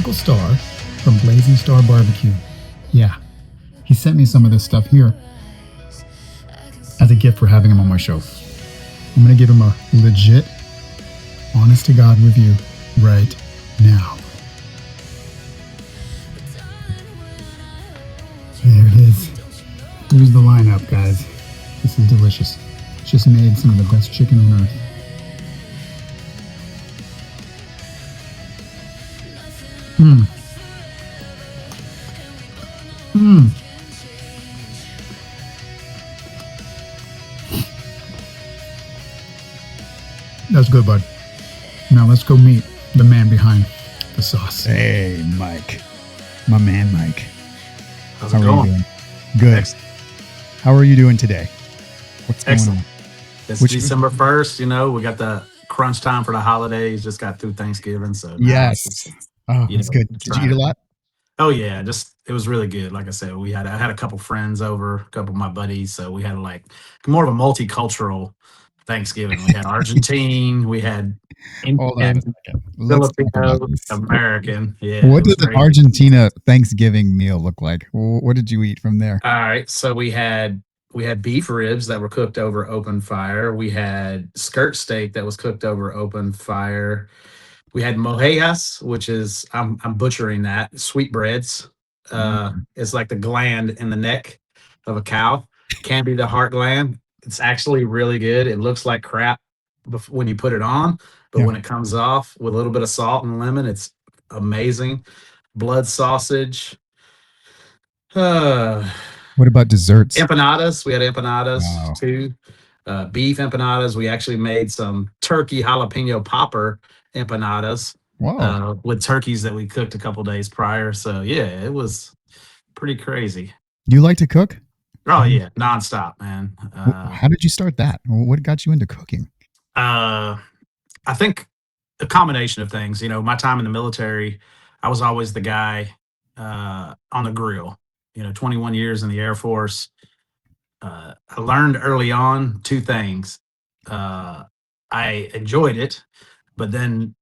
Uncle Star from Blazing Star Barbecue. Yeah, he sent me some of this stuff here as a gift for having him on my show. I'm going to give him a legit, honest to God review right now. There it is. Here's the lineup, guys. This is delicious. Just made some of the best chicken on earth. That's good, bud. Now let's go meet the man behind the sauce. Hey, Mike. My man, Mike. How's it going? Are you doing? Good. Excellent. How are you doing today? What's going on? It's December 1st. You know, we got the crunch time for the holidays. Just got through Thanksgiving. So yes. That's good. Did you eat a lot? Oh, yeah. It was really good. Like I said, I had a couple friends over, a couple of my buddies. So we had like more of a multicultural Thanksgiving. We had Argentine, we had Indian, Filipino, American. Yeah. What does an Argentina Thanksgiving meal look like? What did you eat from there? All right. So we had beef ribs that were cooked over open fire. We had skirt steak that was cooked over open fire. We had mojejas, which is I'm butchering that. Sweetbreads. It's like the gland in the neck of a cow. Can be the heart gland. It's actually really good. It looks like crap when you put it on, but when it comes off with a little bit of salt and lemon, it's amazing. Blood sausage. What about desserts? Empanadas. We had empanadas too. Beef empanadas. We actually made some turkey jalapeno popper empanadas with turkeys that we cooked a couple days prior. So yeah, it was pretty crazy. You like to cook? Oh yeah, nonstop, man. How did you start that? What got you into cooking? I think a combination of things. You know, my time in the military, I was always the guy on the grill. 21 years in the Air Force. I learned early on two things. I enjoyed it, but then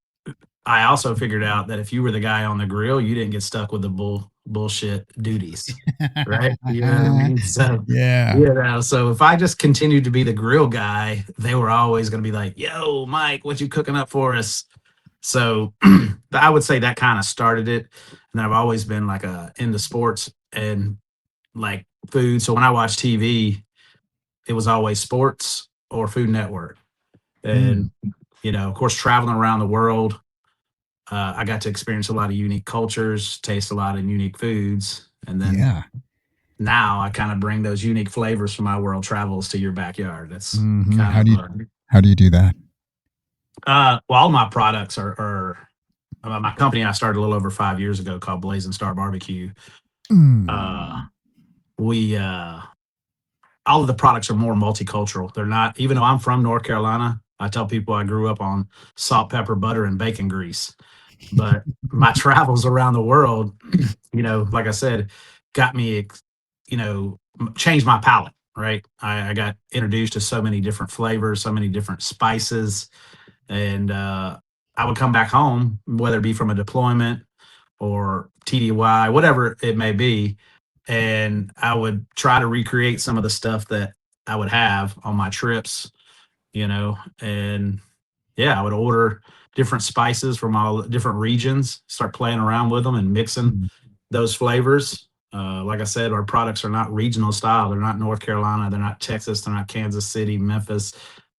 I also figured out that if you were the guy on the grill, you didn't get stuck with the bullshit duties, right? You know what I mean? So so if I just continued to be the grill guy, they were always going to be like, "Yo, Mike, what you cooking up for us?" So I would say that kind of started it, and I've always been like into sports and like food. So when I watch TV, it was always sports or Food Network, and of course, traveling around the world. I got to experience a lot of unique cultures, taste a lot of unique foods, and then now I kind of bring those unique flavors from my world travels to your backyard. That's how do you do that? Well, all my products are my company I started a little over 5 years ago called Blazing Star Barbecue. We all of the products are more multicultural. They're not, even though I'm from North Carolina, I tell people I grew up on salt, pepper, butter, and bacon grease. But my travels around the world, like I said, got me, changed my palate, right? I got introduced to so many different flavors, so many different spices. And I would come back home, whether it be from a deployment or TDY, whatever it may be. And I would try to recreate some of the stuff that I would have on my trips, and I would order different spices from all different regions, start playing around with them and mixing those flavors. Like I said, our products are not regional style. They're not North Carolina. They're not Texas. They're not Kansas City, Memphis.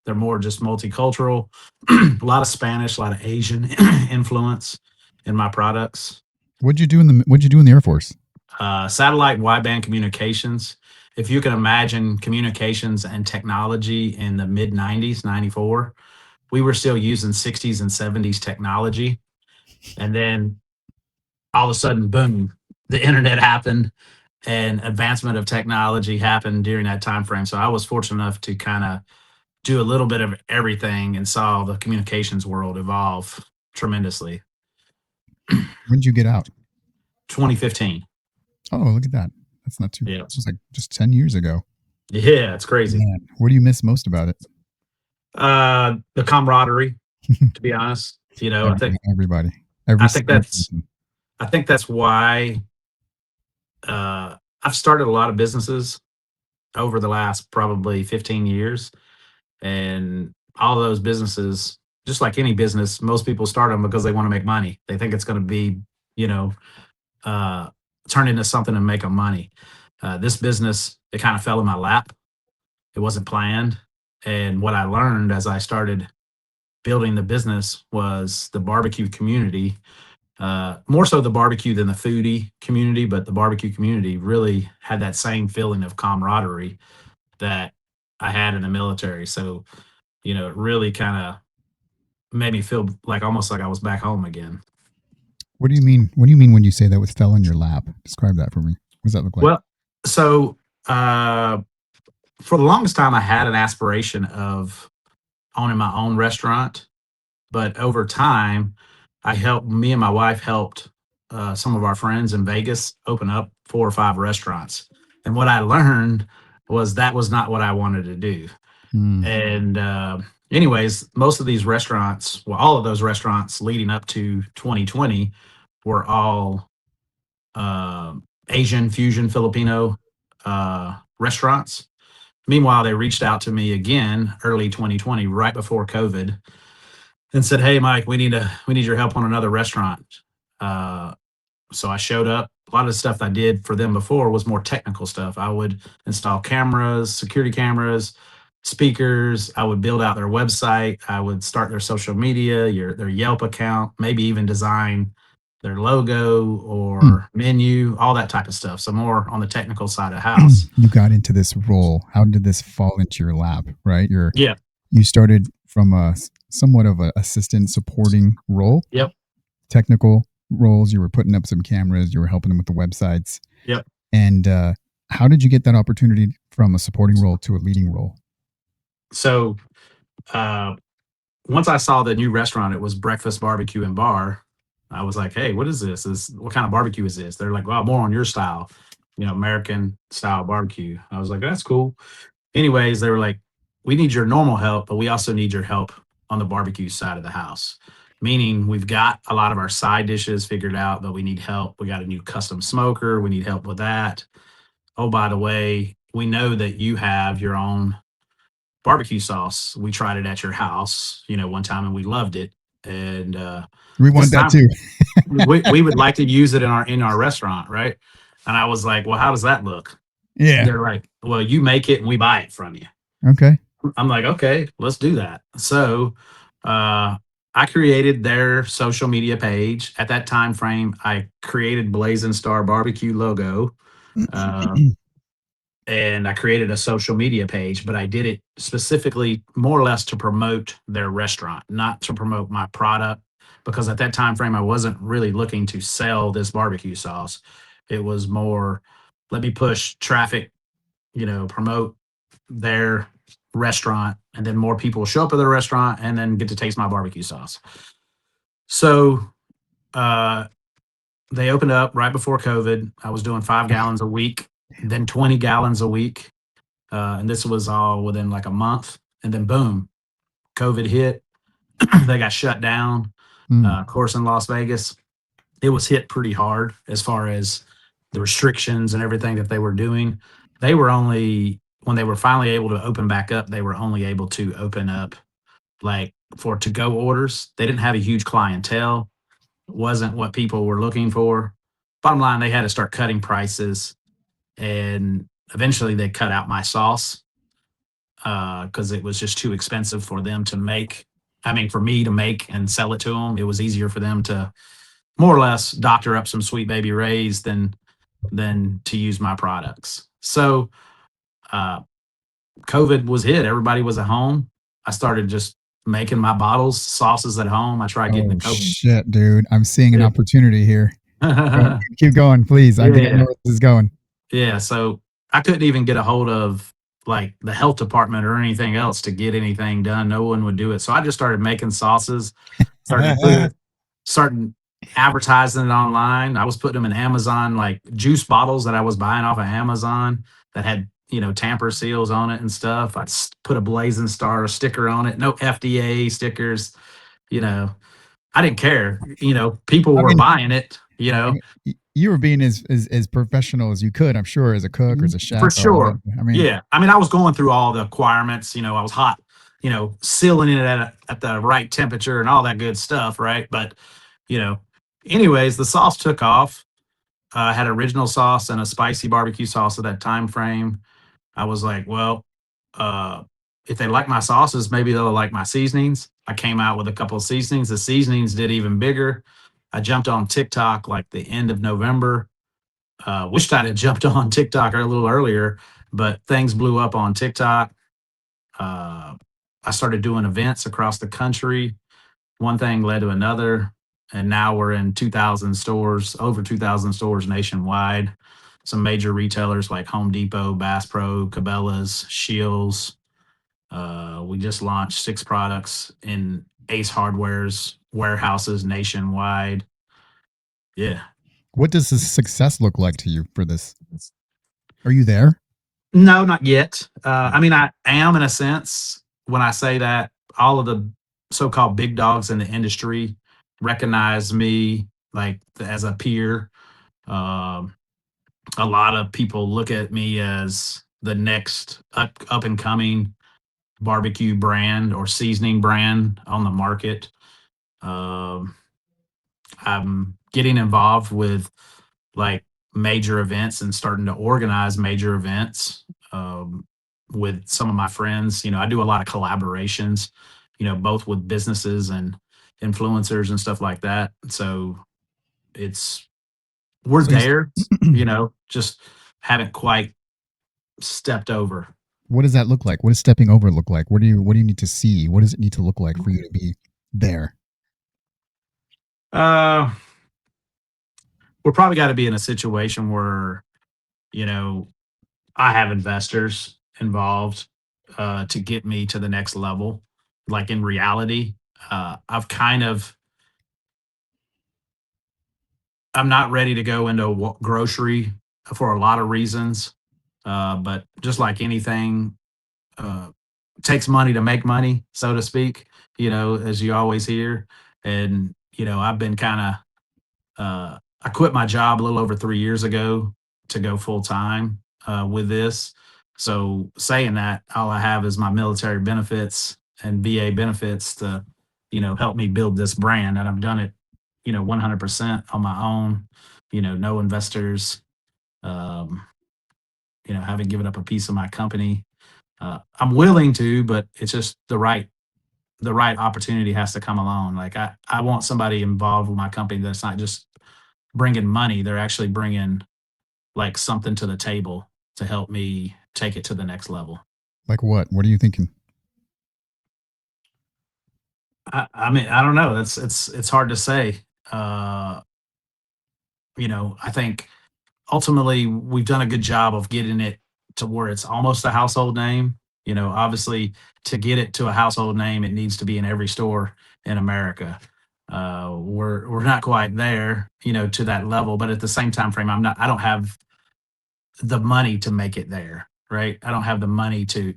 They're more just multicultural. A lot of Spanish, a lot of Asian influence in my products. What'd you do in the Air Force? Satellite wideband communications. If you can imagine communications and technology in the mid 90s, 94, we were still using 60s and 70s technology. And then all of a sudden, boom, the internet happened and advancement of technology happened during that time frame. So I was fortunate enough to kind of do a little bit of everything and saw the communications world evolve tremendously. When did you get out? 2015. Oh, look at that. That's not too bad. It was like just 10 years ago. Yeah, it's crazy. Man, what do you miss most about it? The camaraderie, to be honest. I think everybody. I think that's person. I think that's why I've started a lot of businesses over the last probably 15 years. And all of those businesses, just like any business, most people start them because they want to make money. They think it's going to be, you know, uh, turn into something and make them money. This business, it kind of fell in my lap. It wasn't planned. And what I learned as I started building the business was the barbecue community, more so the barbecue than the foodie community, but the barbecue community really had that same feeling of camaraderie that I had in the military. So, it really kind of made me feel like almost like I was back home again. What do you mean? What do you mean when you say that was fell in your lap? Describe that for me. What does that look like? Well, so for the longest time, I had an aspiration of owning my own restaurant, but over time, me and my wife helped some of our friends in Vegas open up 4 or 5 restaurants. And what I learned was that was not what I wanted to do. And anyways, most of these restaurants, well, all of those restaurants leading up to 2020 were all Asian fusion Filipino restaurants. Meanwhile, they reached out to me again early 2020, right before COVID, and said, "Hey, Mike, we need your help on another restaurant." So I showed up. A lot of the stuff I did for them before was more technical stuff. I would install cameras, security cameras, speakers. I would build out their website. I would start their social media, their Yelp account, maybe even design their logo or menu, all that type of stuff. So more on the technical side of the house. You got into this role. How did this fall into your lap? Right? Yeah. You started from a somewhat of an assistant supporting role. Yep. Technical roles. You were putting up some cameras. You were helping them with the websites. Yep. And how did you get that opportunity from a supporting role to a leading role? So once I saw the new restaurant, it was Breakfast Barbecue and Bar. I was like, "Hey, what is this? What kind of barbecue is this?" They're like, "Well, more on your style, American style barbecue." I was like, "That's cool." Anyways, they were like, "We need your normal help, but we also need your help on the barbecue side of the house." Meaning we've got a lot of our side dishes figured out, but we need help. We got a new custom smoker. We need help with that. Oh, by the way, we know that you have your own barbecue sauce. We tried it at your house, one time, and we loved it. And we want that too. we would like to use it in our restaurant, right? And I was like, "Well, how does that look?" Yeah. They're like, "Well, you make it and we buy it from you." Okay. I'm like, "Okay, let's do that." So I created their social media page. At that time frame, I created Blazing Star Barbecue logo. And I created a social media page, but I did it specifically more or less to promote their restaurant, not to promote my product, because at that time frame I wasn't really looking to sell this barbecue sauce. It was more, let me push traffic, promote their restaurant, and then more people show up at the restaurant and then get to taste my barbecue sauce. So they opened up right before COVID. I was doing 5 gallons a week, then 20 gallons a week. And this was all within like a month. And then boom, COVID hit. They got shut down. Of course, in Las Vegas, it was hit pretty hard as far as the restrictions and everything that they were doing. They were only, when they were finally able to open back up, they were only able to open up like for to-go orders. They didn't have a huge clientele. It wasn't what people were looking for. Bottom line, they had to start cutting prices. And eventually they cut out my sauce because it was just too expensive for them to make. I mean, for me to make and sell it to them, it was easier for them to more or less doctor up some Sweet Baby Ray's than to use my products. So COVID was hit. Everybody was at home. I started just making my bottles, sauces at home. I tried getting the COVID. Shit, dude. I'm seeing an opportunity here. Keep going, please. I think I know where this is going. Yeah, so I couldn't even get a hold of like the health department or anything else to get anything done. No one would do it. So I just started making sauces, started advertising it online. I was putting them in Amazon, like juice bottles that I was buying off of Amazon that had, tamper seals on it and stuff. I put a Blazing Star sticker on it, no FDA stickers, I didn't care. People were buying it. you I know, mean, you were being as professional as you could, I'm sure, as a cook or as a for chef or whatever. sure. I mean, Yeah. I mean, I was going through all the requirements, I was hot, sealing it at the right temperature and all that good stuff. Right. But, you know, anyways, the sauce took off. I had original sauce and a spicy barbecue sauce at that time frame. I was like, well, uh, if they like my sauces, maybe they'll like my seasonings. I came out with a couple of seasonings. The seasonings did even bigger. I jumped on TikTok like the end of November. Wished I'd have jumped on TikTok a little earlier, but things blew up on TikTok. Uh, I started doing events across the country. One thing led to another, and now we're in 2,000 stores, over 2,000 stores nationwide. Some major retailers like Home Depot, Bass Pro, Cabela's, Shields. We just launched 6 products in Ace Hardware's warehouses nationwide. Yeah. what does the success look like to you for this? Are you there? No, not yet. I mean, I am in a sense when I say that all of the so-called big dogs in the industry recognize me like as a peer. Um, a lot of people look at me as the next up and coming barbecue brand or seasoning brand on the market. Um, I'm getting involved with like major events and starting to organize major events with some of my friends. I do a lot of collaborations, both with businesses and influencers and stuff like that. So it's we're So you, there, just haven't quite stepped over. what does that look like? What does stepping over look like? What do you need to see? What does it need to look like for you to be there? Uh, we're probably got to be in a situation where, you know, I have investors involved to get me to the next level. Like in reality, I've kind of, I'm not ready to go into grocery for a lot of reasons. But just like anything, uh, takes money to make money, so to speak, as you always hear. And, I've been kind of, I quit my job a little over 3 years ago to go full time with this. So saying that, all I have is my military benefits and VA benefits to, help me build this brand, and I've done it, 100% on my own. No investors. Um, haven't given up a piece of my company. I'm willing to, but it's just the right opportunity has to come along. Like I want somebody involved with my company that's not just bringing money, they're actually bringing like something to the table to help me take it to the next level. Like what? What are you thinking? I mean, I don't know. It's hard to say. Uh, I think ultimately we've done a good job of getting it to where it's almost a household name. Obviously to get it to a household name, it needs to be in every store in America. We're not quite there, to that level, but at the same time frame, I don't have the money to make it there, right? I don't have the money to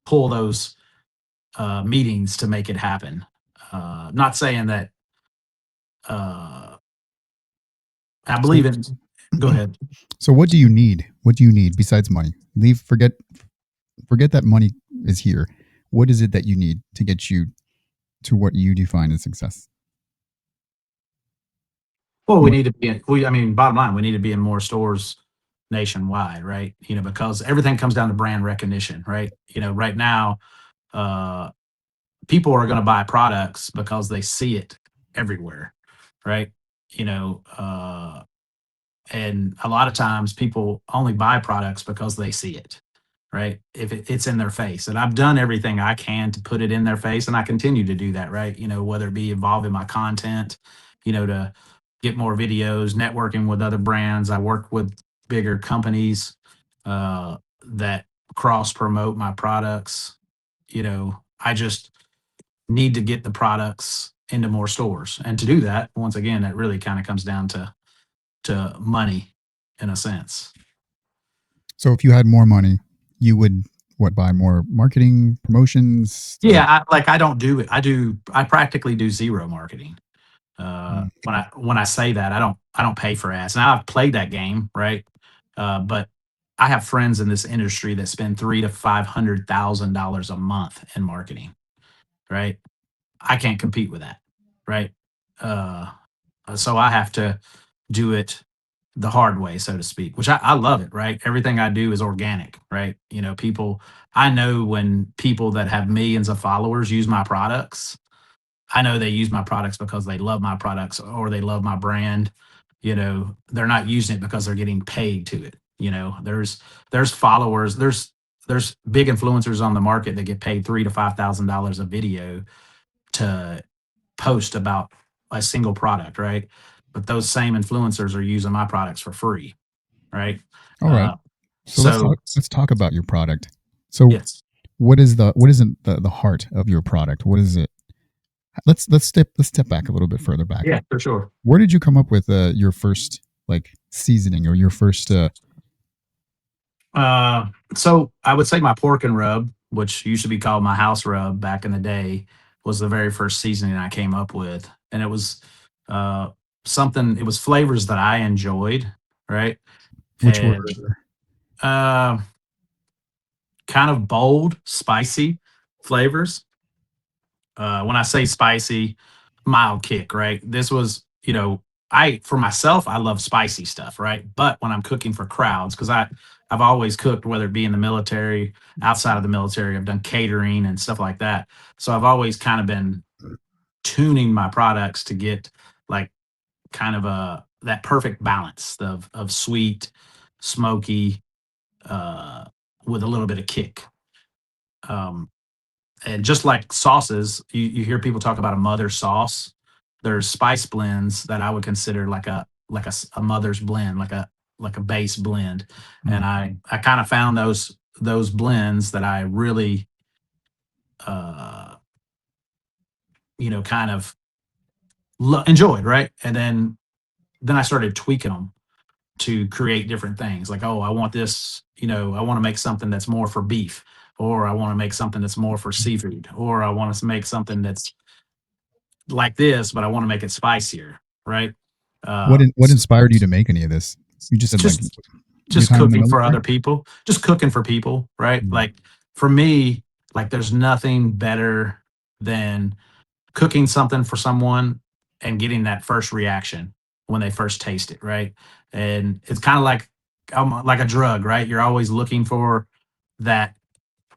pull those meetings to make it happen. Not saying that uh, I So, believe in. Go ahead. so what do you need? What do you need besides money? Forget that money is here. What is it that you need to get you to what you define as success? Well, we What, need to be. I mean, bottom line, we need to be in more stores nationwide, right? Because everything comes down to brand recognition, right? Right now, uh, people are going to buy products because they see it everywhere, right? You know, uh, and a lot of times people only buy products because they see it, right? If it's in their face. And I've done everything I can to put it in their face, and I continue to do that, right? Whether it be involved in my content, to get more videos, networking with other brands. I work with bigger companies that cross promote my products. I just need to get the products into more stores. And to do that, once again, that really kind of comes down to money in a sense. so if you had more money, you would what buy more marketing promotions? Yeah, I don't do it. I practically do zero marketing. Mm. When I say that, I don't pay for ads. Now I've played that game, right? But I have friends in this industry that spend $300,000 to $500,000 a month in marketing, right? I can't compete with that, right? Uh, so I have to do it the hard way, so to speak, which I love it, right? Everything I do is organic, right? I know when people that have millions of followers use my products, I know they use my products because they love my products or they love my brand. They're not using it because they're getting paid to it. There's followers, there's big influencers on the market that get paid $3,000 to $5,000 a video to post about a single product, right? But those same influencers are using my products for free, right? All right. Uh, So so let's talk about your product. So yes, what is the heart of your product? What is it? Let's step back a little bit further back. yeah, for sure. Where did you come up with your first like seasoning or your first So I would say my pork and rub, which used to be called my house rub back in the day, was the very first seasoning I came up with, and it was uh, something. It was flavors that I enjoyed, right? which were And uh, kind of bold, spicy flavors. When I say spicy, mild kick, right? This was, for myself, I love spicy stuff, right? But when I'm cooking for crowds, because I've always cooked, whether it be in the military, outside of the military, I've done catering and stuff like that. So I've always kind of been tuning my products to get like kind of that perfect balance of sweet, smoky, uh, with a little bit of kick. Um, and just like sauces, you hear people talk about a mother sauce. There's spice blends that I would consider like a mother's blend, like a base blend. And mm, I kind of found those blends that I really uh kind of enjoyed, right? And then I started tweaking them to create different things. Like, oh, I want this, I want to make something that's more for beef, or I want to make something that's more for seafood, or I want to make something that's like this, but I want to make it spicier, right? what inspired you to make any of this? You just said like Just your just time in the cooking for military. other people, just cooking for people, right? Mm. Like for me, like there's nothing better than cooking something for someone and getting that first reaction when they first taste it, right? And it's kind of like a drug, right? You're always looking for that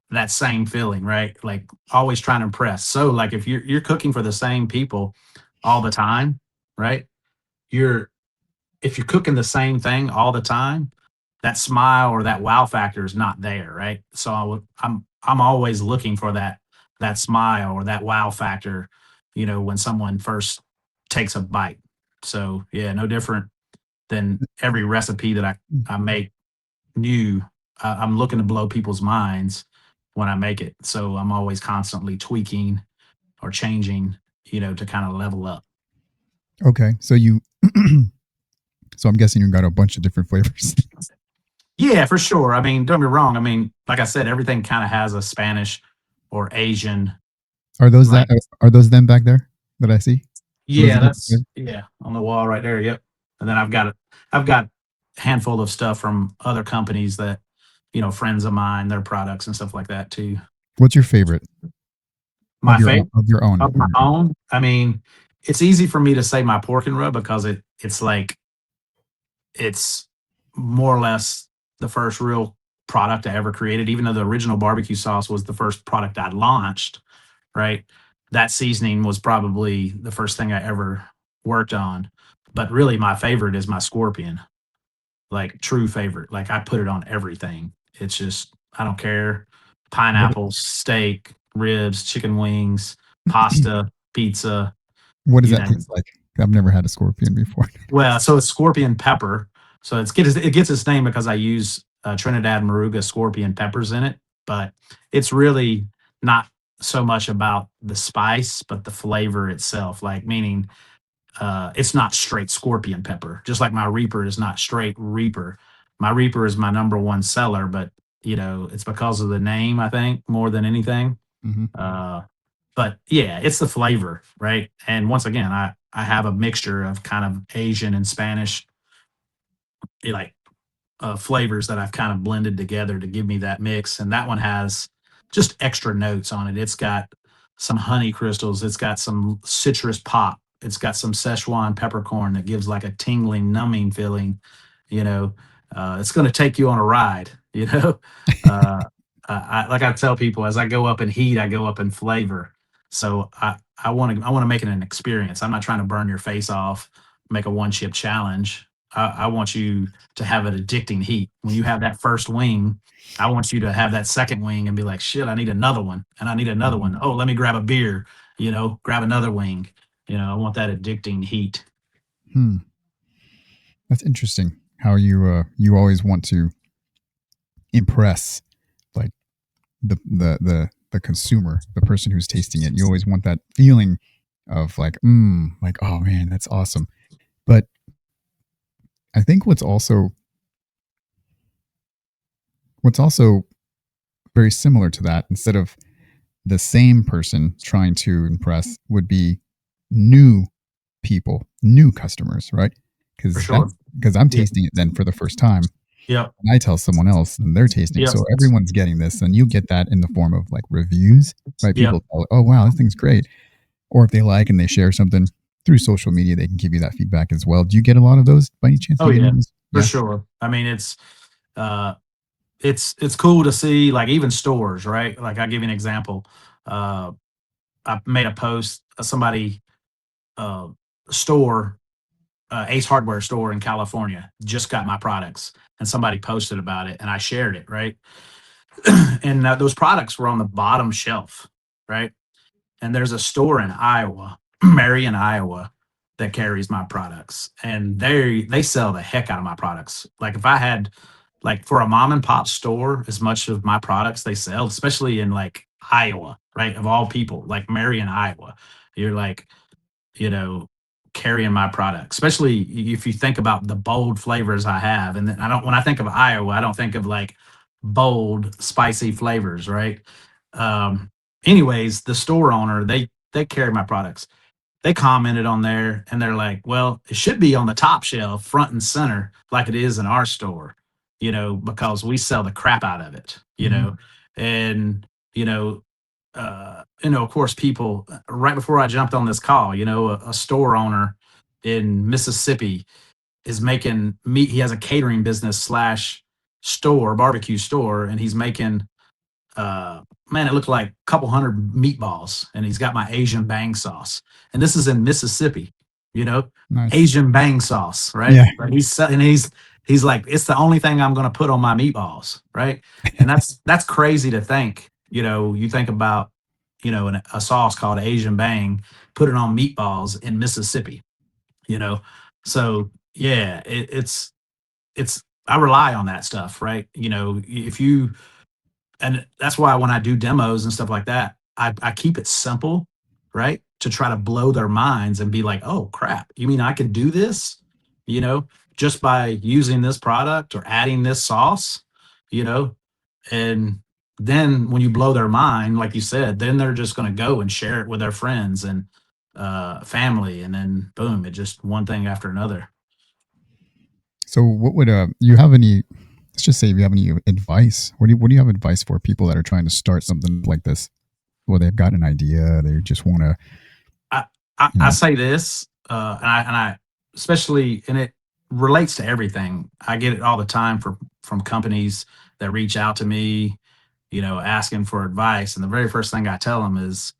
that same feeling, right? Like always trying to impress. So like if you're cooking for the same people all the time, right? You're If you're cooking the same thing all the time, that smile or that wow factor is not there, right? So I'm always looking for that smile or that wow factor, when someone first takes a bite. So yeah, no different than every recipe that I make new. I'm looking to blow people's minds when I make it. So I'm always constantly tweaking or changing, to kind of level up. Okay, so you so I'm guessing you got a bunch of different flavors. Yeah, for sure. I mean, don't get me wrong. I mean, like I said, everything kind of has a Spanish or Asian, Are those like, them back there that I see? Are those yeah, the different that's flavors? yeah, on the wall right there. Yep. And then I've got a handful of stuff from other companies that, friends of mine, their products and stuff like that too. What's your favorite My favorite of your own? of my own. I mean, it's easy for me to say my pork and rub because it's like it's more or less the first real product I ever created, even though the original barbecue sauce was the first product I launched, right? That seasoning was probably the first thing I ever worked on. But really, my favorite is my scorpion, like true favorite. Like I put it on everything. It's just, I don't care. What Pineapples, steak, ribs, chicken wings, pasta, pizza, what does you that name it. taste like? I've never had a scorpion before. Well, so it's scorpion pepper. So it gets its name because I use Trinidad Moruga scorpion peppers in it, but it's really not so much about the spice, but the flavor itself. Like meaning, it's not straight scorpion pepper. Just like my Reaper is not straight Reaper. My Reaper is my number one seller, but it's because of the name, I think, more than anything. Hmm. Uh, But yeah, it's the flavor, right? And once again, I have a mixture of kind of Asian and Spanish, like flavors that I've kind of blended together to give me that mix. And that one has just extra notes on it. It's got some honey crystals. It's got some citrus pop. It's got some Szechuan peppercorn that gives like a tingling, numbing feeling. You know, it's going to take you on a ride. You know, uh, like I tell people, as I go up in heat, I go up in flavor. So I want to make it an experience. I'm not trying to burn your face off, make a one chip challenge. I want you to have an addicting heat. When you have that first wing, I want you to have that second wing and be like, shit, I need another one. And I need another Mhm. one. Oh, let me grab a beer, grab another wing. I want that addicting heat. Hmm. That's interesting. How you always want to impress, like the consumer, the person who's tasting it. You always want that feeling of like, like, oh man, that's awesome. But I think what's also very similar to that, instead of the same person trying to impress, would be new people, new customers, right? For Because sure. I'm Yeah. tasting it then for the first time. Yep. And I tell someone else and they're tasting. Yep. So everyone's getting this, and you get that in the form of like reviews, right? Yep. People tell, oh wow, this thing's great. Or if they like and they share something through social media, they can give you that feedback as well. Do you get a lot of those by any chance? Do Oh you get any yeah, of those? for Yeah. sure. I mean, uh it's cool to see, like, even stores, right? Like, I'll give you an example. Uh I made a post, somebody uh store Ace Hardware store in California just got my products, and somebody posted about it, and I shared it, right? And those products were on the bottom shelf, right? And there's a store in Iowa, Marion, Iowa, that carries my products, and they sell the heck out of my products. Like, if I had, like, for a mom and pop store, as much of my products they sell, especially in like Iowa, right? Of all people, like Marion, Iowa, you're like, you know, carrying my product, especially if you think about the bold flavors I have. And then when I think of Iowa, I don't think of like bold, spicy flavors, right? Um, Anyways, the store owner, they carry my products. They commented on there and they're like, well, it should be on the top shelf, front and center, like it is in our store, because we sell the crap out of it, Hmm. and, of course, people, right before I jumped on this call, a store owner in Mississippi is making meat. He has a catering business slash store, barbecue store, and he's making, uh, man, it looked like a couple hundred meatballs, and he's got my Asian bang sauce. And this is in Mississippi, you know, Nice. Asian bang sauce, right? Yeah. But he's like, it's the only thing I'm going to put on my meatballs, right? And that's crazy to think. You think about, a sauce called Asian bang, put it on meatballs in Mississippi, you know. So yeah, it's I rely on that stuff, right? If you and that's why when I do demos and stuff like that, I keep it simple, right? To try to blow their minds and be like, oh crap, you mean I can do this, you know, just by using this product or adding this sauce, you know? And then when you blow their mind, like you said, then they're just going to go and share it with their friends and family. And then boom, it just one thing after another. So what would you have any? Let's just say if you have any advice. What do you have advice for people that are trying to start something like this? Well, they've got an idea. They just want to, I, I you say this, and I especially, and it relates to everything. I get it all the time from companies that reach out to me, asking for advice, and the very first thing I tell them is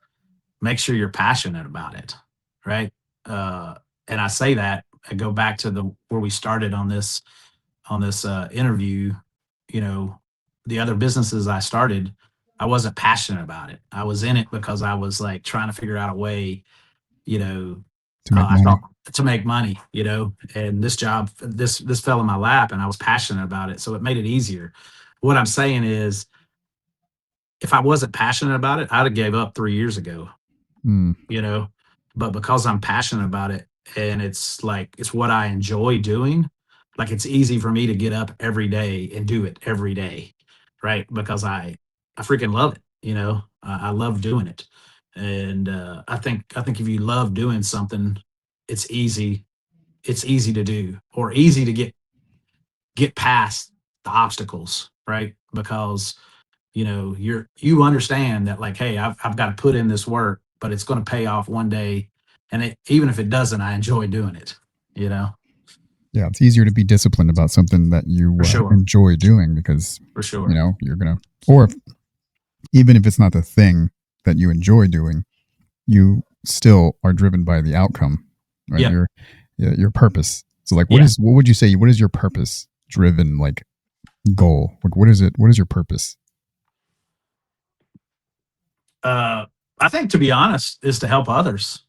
make sure you're passionate about it, right? Uh, and I say that I go back to the where we started on this interview. You know, the other businesses I started, I wasn't passionate about it. I was in it because I was like trying to figure out a way, you know, to make I thought, money. to make money, and this job, this fell in my lap, and I was passionate about it, so it made it easier. What I'm saying is, if I wasn't passionate about it, I'd have gave up 3 years ago, Mm. you know. But because I'm passionate about it, and it's like it's what I enjoy doing, like it's easy for me to get up every day and do it every day, right? Because I freaking love it, I love doing it. And I think if you love doing something, it's easy it's easy to do, or easy to get past the obstacles, right? Because you understand that, like, hey, I've got to put in this work, but it's going to pay off one day. And even if it doesn't, I enjoy doing it, you know. Yeah, it's easier to be disciplined about something that you For sure. enjoy doing because For sure. you're gonna, or even if it's not the thing that you enjoy doing, you still are driven by the outcome, right? Yeah. Your purpose. So, like, Yeah. what would you say? What is your purpose driven like goal? Like, what is it? What is your purpose? uh I think, to be honest, is to help others,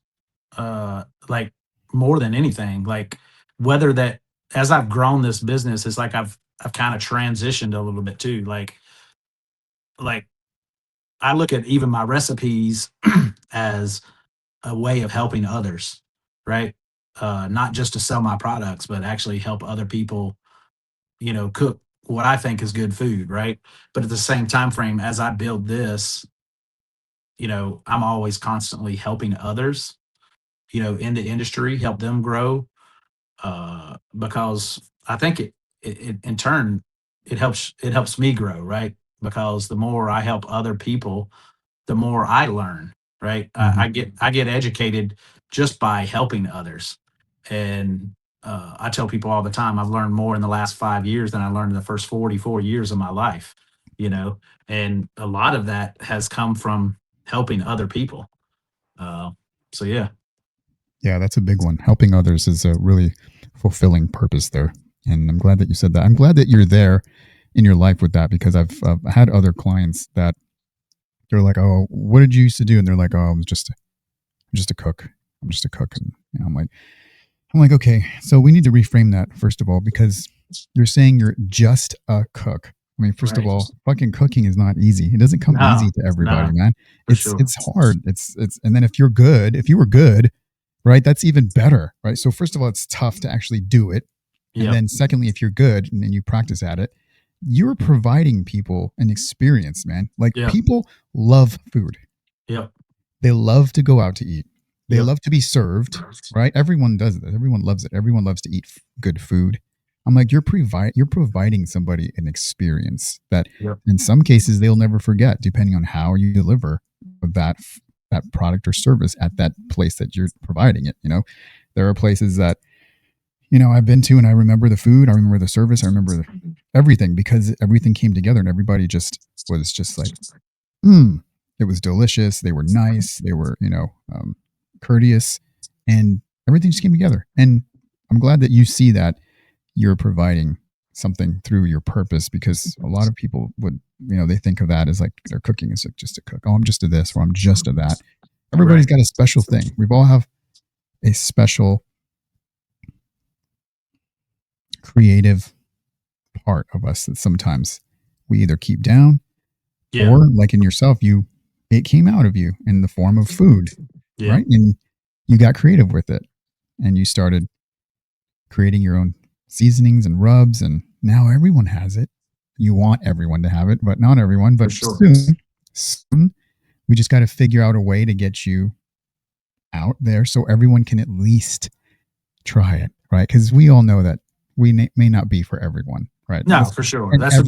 like, more than anything. Like, whether that, as I've grown this business, it's like I've kind of transitioned a little bit too. Like I look at even my recipes as a way of helping others, right? Not just to sell my products, but actually help other people, cook what I think is good food, right? But at the same time frame, as I build this, I'm always constantly helping others, in the industry, help them grow, because I think it in turn, it helps me grow, right? Because the more I help other people, the more I learn, right? Mhm. I get educated just by helping others. And I tell people all the time, I've learned more in the last 5 years than I learned in the first 44 years of my life, you know, and a lot of that has come from helping other people. Uh, so yeah. Yeah, that's a big one. Helping others is a really fulfilling purpose there, and I'm glad that you said that. I'm glad that you're there in your life with that because I've had other clients that they're like, "Oh, what did you used to do?" And they're like, "Oh, I'm just a cook. I'm just a cook." And I'm like, okay, so we need to reframe that first of all because you're saying you're just a cook. I mean, first of Right. all, fucking cooking is not easy. It doesn't come No, easy to everybody, no, man. for sure. It's hard. And then if you're good, if you were good, right, that's even better, right? So first of all, it's tough to actually do it. And Yep. then secondly, if you're good and then you practice at it, you're providing people an experience, man. Like Yep. people love food. Yep. They love to go out to eat. They Yep. love to be served, right? Everyone does this. Everyone loves it. Everyone loves to eat good food. I'm like, you're providing somebody an experience that Yep. in some cases they'll never forget, depending on how you deliver that that product or service at that place that you're providing it. There are places that I've been to and I remember the food, I remember the service, I remember everything because everything came together and everybody just was just like, mm, it was delicious. They were nice. They were, courteous, and everything just came together. And I'm glad that you see that you're providing something through your purpose because a lot of people would, they think of that as like their cooking is like just a cook. Oh, I'm just a this or I'm just a that. Everybody's Right. got a special thing. We've all have a special creative part of us that sometimes we either keep down Yeah. or like in yourself, it came out of you in the form of food, Yeah. right? And you got creative with it and you started creating your own seasonings and rubs, and now everyone has it. You want everyone to have it, but not everyone. For But sure. soon, we just got to figure out a way to get you out there so everyone can at least try it, right? Because we all know that we may not be for everyone, right? No, for sure. And That's the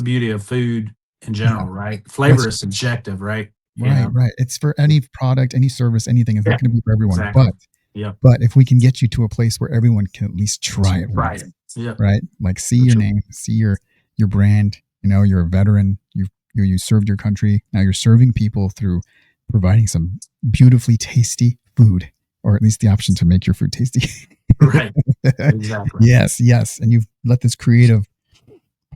beauty of food in yeah, general, right? that's Flavor is subjective, right? right, right. It's for any product, any service, anything. It's not Yeah, going to be for everyone, exactly. Yep. but if we can get you to a place where everyone can at least try it Right. once, Yep. right? Like see For your sure. name, see your brand. You're a veteran. You served your country. Now you're serving people through providing some beautifully tasty food, or at least the option to make your food tasty. Right. Exactly. Yes, yes. And you've let this creative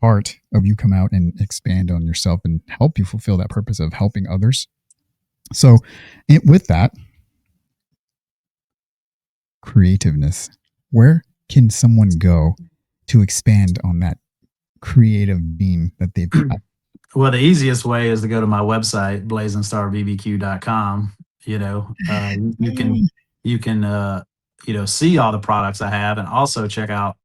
part of you come out and expand on yourself and help you fulfill that purpose of helping others. So, with that creativeness, where can someone go to expand on that creative being that they've got? Well, the easiest way is to go to my website, blazingstarbbbq.com. You can see all the products I have, and also check out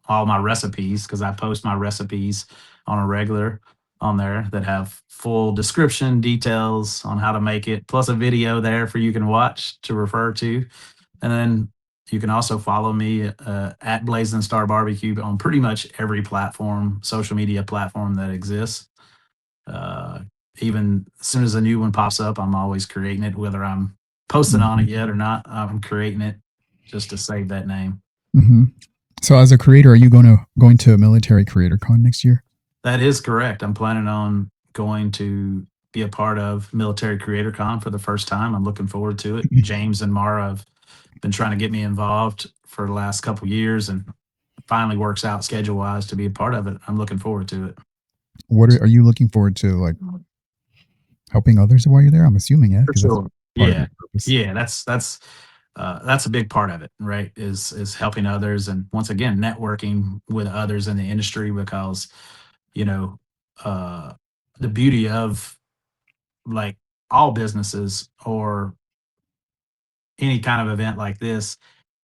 all my recipes, because I post my recipes on a regular. on there that have full description details on how to make it, plus a video there for you can watch to refer to. And then you can also follow me at Blazing Star Barbecue on pretty much every platform, social media platform that exists. Uh, Even as soon as a new one pops up, I'm always creating it, whether I'm posting on it Mhm. yet or not. I'm creating it just to save that name. Mhm. So, as a creator, are you going to a military creator con next year? That is correct. I'm planning on going to be a part of Military Creator Con for the first time. I'm looking forward to it. James and Mara have been trying to get me involved for the last couple years, and finally works out schedule wise to be a part of it. I'm looking forward to it. What are you looking forward to? Like helping others while you're there? I'm assuming, yeah, For because that's sure. part of your Yeah. purpose. Yeah. That's a big part of it, right? Is helping others, and once again networking with others in the industry, because you know uh, the beauty of like all businesses or any kind of event like this,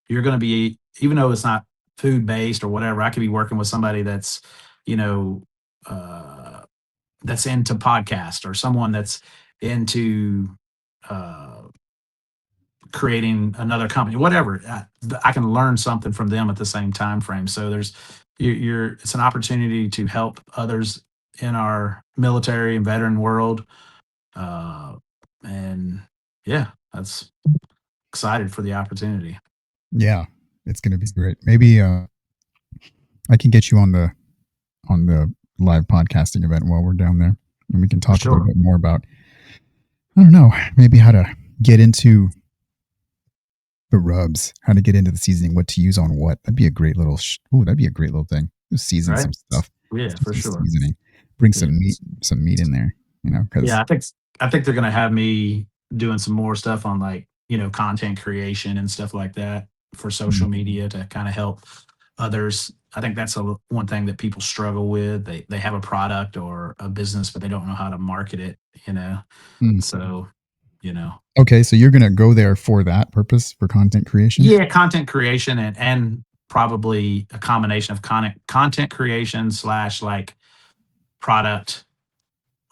you're going to be, even though it's not food based or whatever, I could be working with somebody that's, you know, uh, that's into podcast, or someone that's into uh, creating another company, whatever. I can learn something from them at the same time frame. So it's an opportunity to help others in our military and veteran world. Uh, and yeah, that's excited for the opportunity. Yeah, it's going to be great. Maybe I can get you on the live podcasting event while we're down there, and we can For talk a little sure. bit more about, I don't know, maybe how to get into the rubs, how to get into the seasoning, what to use on what. That'd be a great little. That'd be a great little thing. Just season Right. some stuff, Yeah, for some sure. seasoning, bring Yeah. some meat in there. You know, because Yeah, I think they're gonna have me doing some more stuff on, like, content creation and stuff like that for social media to kind of help others. I think that's one thing that people struggle with. They have a product or a business, but they don't know how to market it, you know. So, you know. okay, so you're gonna go there for that purpose, for content creation. Yeah, content creation, and probably a combination of content creation slash like product,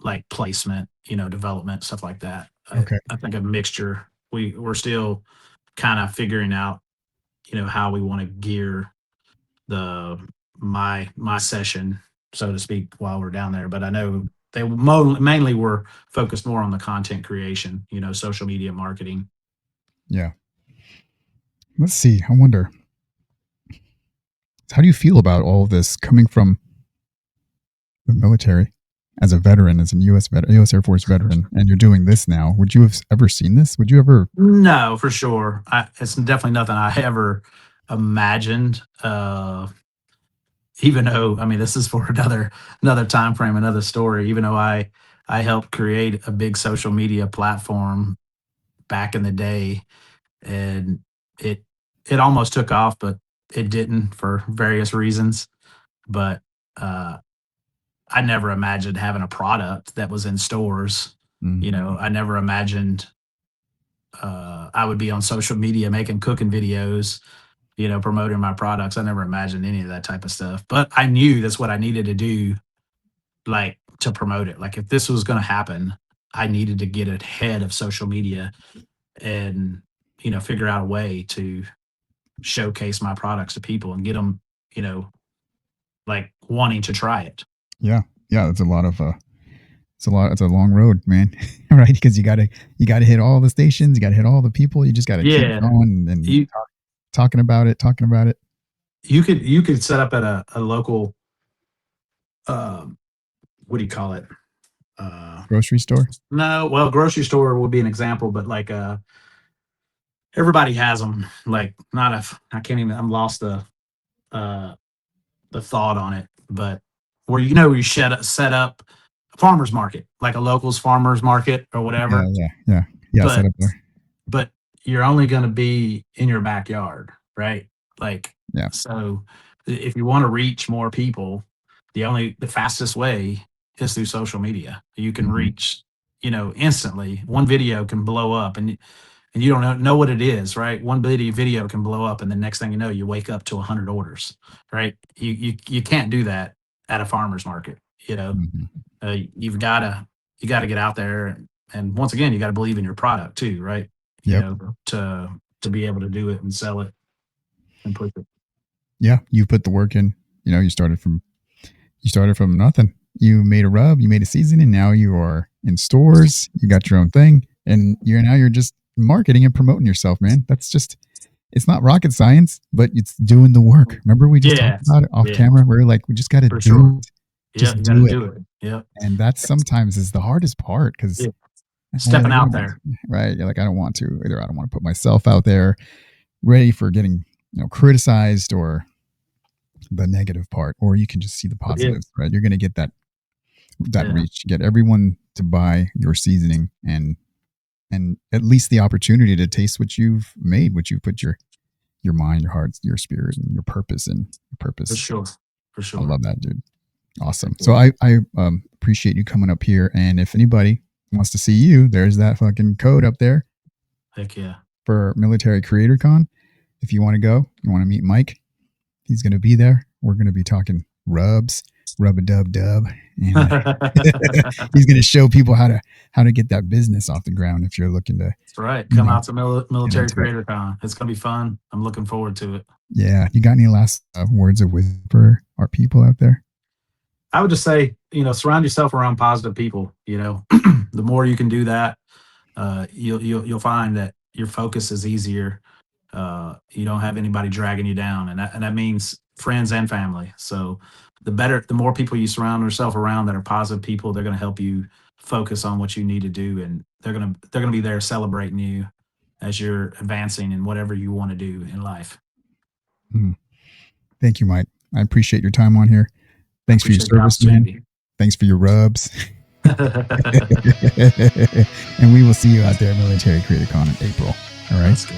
like placement, development, stuff like that. Okay. I think a mixture. We're still kind of figuring out, how we want to gear the my session, so to speak, while we're down there. But I know they mainly were focused more on the content creation, social media marketing. Yeah. Let's see. I wonder, how do you feel about all of this coming from the military as a veteran, as a U.S. Air Force veteran, and you're doing this now? Would you have ever seen this? Would you ever? No, for sure. It's definitely nothing I ever imagined. Even though, I mean, this is for another time frame, another story. Even though I helped create a big social media platform back in the day, and it it almost took off, but it didn't for various reasons. But uh, I never imagined having a product that was in stores. Mm, I never imagined I would be on social media making cooking videos, promoting my products. I never imagined any of that type of stuff, but I knew that's what I needed to do, like, to promote it. Like, if this was going to happen, I needed to get ahead of social media and, figure out a way to showcase my products to people and get them, you know, like, wanting to try it. yeah, yeah. It's a lot of it's a lot. It's a long road, man. Right? Because you gotta hit all the stations. You gotta hit all the people. You just gotta keep Yeah. going and You, talking about it, talking about it. you could set up at a local, um, what do you call it? Uh, Grocery store. no, well, grocery store would be an example, but like, everybody has them. Like, not if I can't even. I'm lost uh the thought on it, but where, where you set up a farmers market, like a locals farmers market or Yeah, whatever. yeah, yeah, yeah. Set But up there. but you're only going to be in your backyard, right? Like, Yeah. so if you want to reach more people, the fastest way is through social media. You can Mhm. reach, instantly. One video can blow up, and you don't know what it is, right? One video can blow up, and the next thing you know, you wake up to 100 orders, right? You can't do that at a farmer's market. Mhm. You gotta get out there, and once again, you got to believe in your product too, right? Yep. To be able to do it and sell it and push it. Yeah. You put the work in. You started from nothing. You made a rub, you made a seasoning. Now you are in stores. You got your own thing, and you're just marketing and promoting yourself, man. It's not rocket science, but it's doing the work. Remember, we just Yeah, talked about it off yeah, camera. We are like, we just got to for do sure. it. Yeah, Just you got to do it. do it. Yeah, And that sometimes is the hardest part because yeah. Stepping out there. right? You're like, I don't want to. Either I don't want to put myself out there, ready for getting criticized, or the negative part, or you can just see the Yeah, positives, right? You're going to get that yeah, reach, get everyone to buy your seasoning, and at least the opportunity to taste what you've made, what you put your mind, your heart, your spirit, and your purpose in. for Purpose. sure, for I sure. love that, dude. Awesome. Thank So you. I appreciate you coming up here. And if anybody wants to see you, there's that fucking code up there Heck yeah. for Military Creator Con. If you want to go, you want to meet Mike, he's going to be there. We're going to be talking rubs, rub a dub dub, and he's going to show people how to get that business off the ground. If you're looking to, That's right. you Come know, out to Military into it. Creator Con. It's gonna be fun. I'm looking forward to it. Yeah. You got any last words of wisdom for our people out there? I would just say, surround yourself around positive people. The more you can do that, you'll find that your focus is easier. You don't have anybody dragging you down, and that means friends and family. So the more people you surround yourself around that are positive people, they're going to help you focus on what you need to do, and they're gonna be there celebrating you as you're advancing in whatever you want to do in life. Thank you, Mike. I appreciate your time on here. Thanks for your Appreciate the service, man. opportunity. Thanks for your rubs. And we will see you out there at Military Creator Con in April. All right. Let's go.